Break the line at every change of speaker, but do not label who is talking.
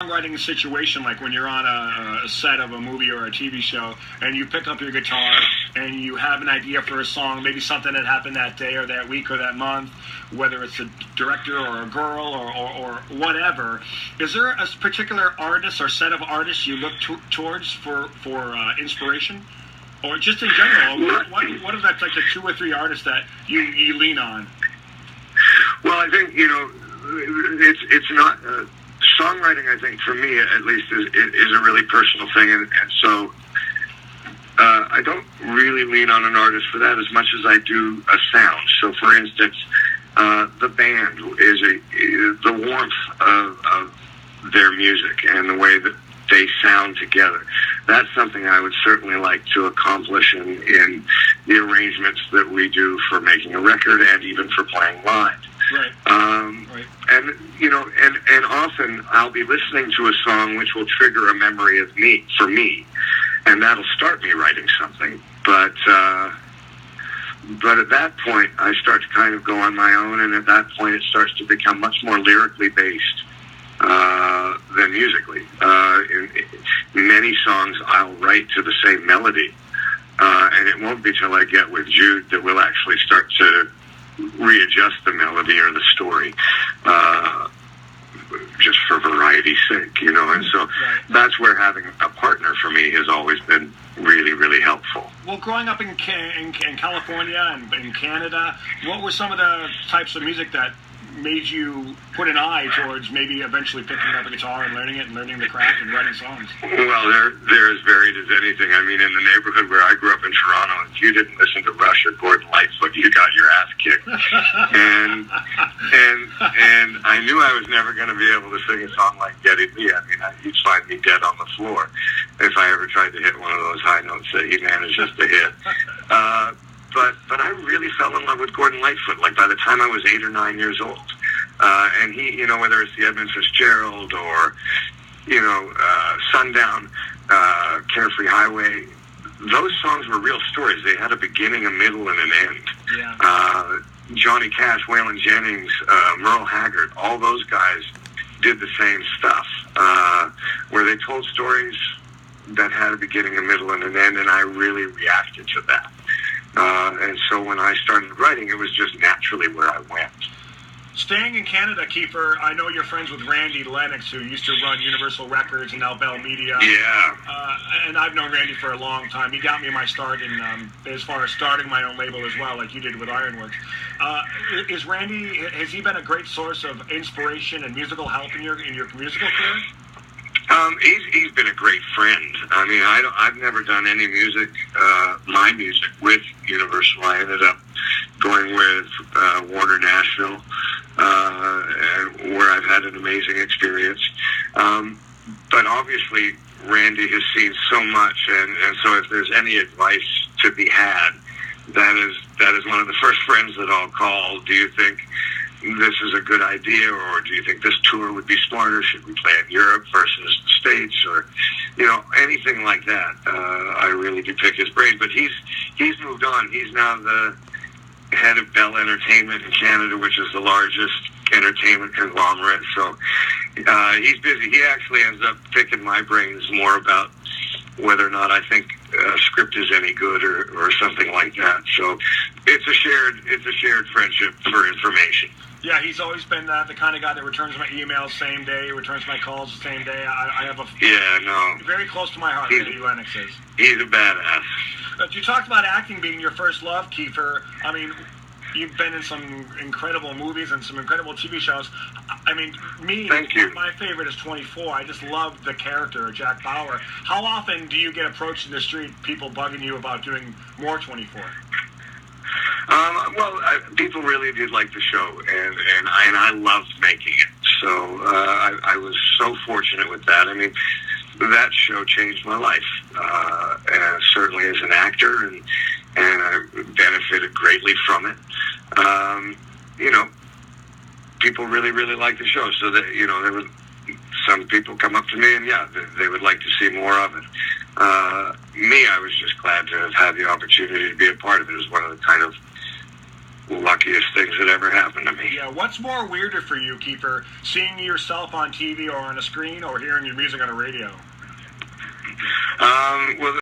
songwriting situation, like when you're on a set of a movie or a TV show and you pick up your guitar and you have an idea for a song, maybe something that happened that day or that week or that month, whether it's a director or a girl or whatever, is there a particular artist or set of artists you look towards for inspiration? Or just in general, what are that, like the two or three artists that you lean on?
Well, I think, it's not... songwriting, I think, for me at least, is a really personal thing, and so I don't really lean on an artist for that as much as I do a sound. So, for instance, the band is the warmth of their music and the way that they sound together. That's something I would certainly like to accomplish in the arrangements that we do for making a record and even for playing live.
Right.
Right. And often I'll be listening to a song which will trigger a memory of me, for me, and that'll start me writing something. But at that point, I start to kind of go on my own, and at that point, it starts to become much more lyrically based than musically. In many songs, I'll write to the same melody, and it won't be till I get with Jude that we'll actually start to readjust the melody or the story, just for variety's sake, and so that's where having a partner for me has always been really, really helpful.
Well, growing up in California and in Canada, what were some of the types of music that made you put an eye towards maybe eventually picking up a guitar and learning it and learning the craft and writing songs?
Well, they're as varied as anything. I mean, in the neighborhood where I grew up in Toronto, if you didn't listen to Rush or Gordon Lightfoot, you got your ass kicked. and I knew I was never going to be able to sing a song like Get It Me. I mean, you'd find me dead on the floor if I ever tried to hit one of those high notes that he manages to hit. But I really fell in love with Gordon Lightfoot, like by the time I was 8 or 9 years old. And he, whether it's the Edmund Fitzgerald or, Sundown, Carefree Highway, those songs were real stories. They had a beginning, a middle, and an end.
Yeah.
Johnny Cash, Waylon Jennings, Merle Haggard, all those guys did the same stuff, where they told stories that had a beginning, a middle, and an end, and I really reacted to that. And so when I started writing, it was just naturally where I went.
Staying in Canada, Kiefer, I know you're friends with Randy Lennox, who used to run Universal Records and now Bell Media.
Yeah.
And I've known Randy for a long time. He got me my start in, as far as starting my own label as well, like you did with Ironworks. Is Randy, has he been a great source of inspiration and musical help in your musical career?
He's been a great friend. I mean, I've never done any music, my music with Universal. I ended up going with Warner Nashville, and where I've had an amazing experience. But obviously, Randy has seen so much, and so if there's any advice to be had, that is one of the first friends that I'll call. Do you think this is a good idea, or do you think this tour would be smarter? Should we play in Europe versus the States, or anything like that? I really do pick his brain, but he's moved on. He's now the head of Bell Entertainment in Canada, which is the largest entertainment conglomerate. So he's busy. He actually ends up picking my brains more about whether or not I think a script is any good or something like that. So it's a shared friendship for information.
Yeah, he's always been the kind of guy that returns my emails same day, returns my calls the same day. I have very close to my heart, Randy Lennox is.
He's a badass.
But you talked about acting being your first love, Kiefer. I mean, you've been in some incredible movies and some incredible TV shows. I mean,
Thank you.
My favorite is 24. I just love the character of Jack Bauer. How often do you get approached in the street, people bugging you about doing more 24?
People really did like the show, and I loved making it. So I was so fortunate with that. I mean, that show changed my life, and certainly as an actor, and I benefited greatly from it. People really, really liked the show. So that there were some people come up to me, and they would like to see more of it. Me, I was just glad to have had the opportunity to be a part of it. It was one of the kind of luckiest things that ever happened to me.
Yeah, what's more weirder for you, Kiefer, seeing yourself on TV or on a screen, or hearing your music on the radio?
Well,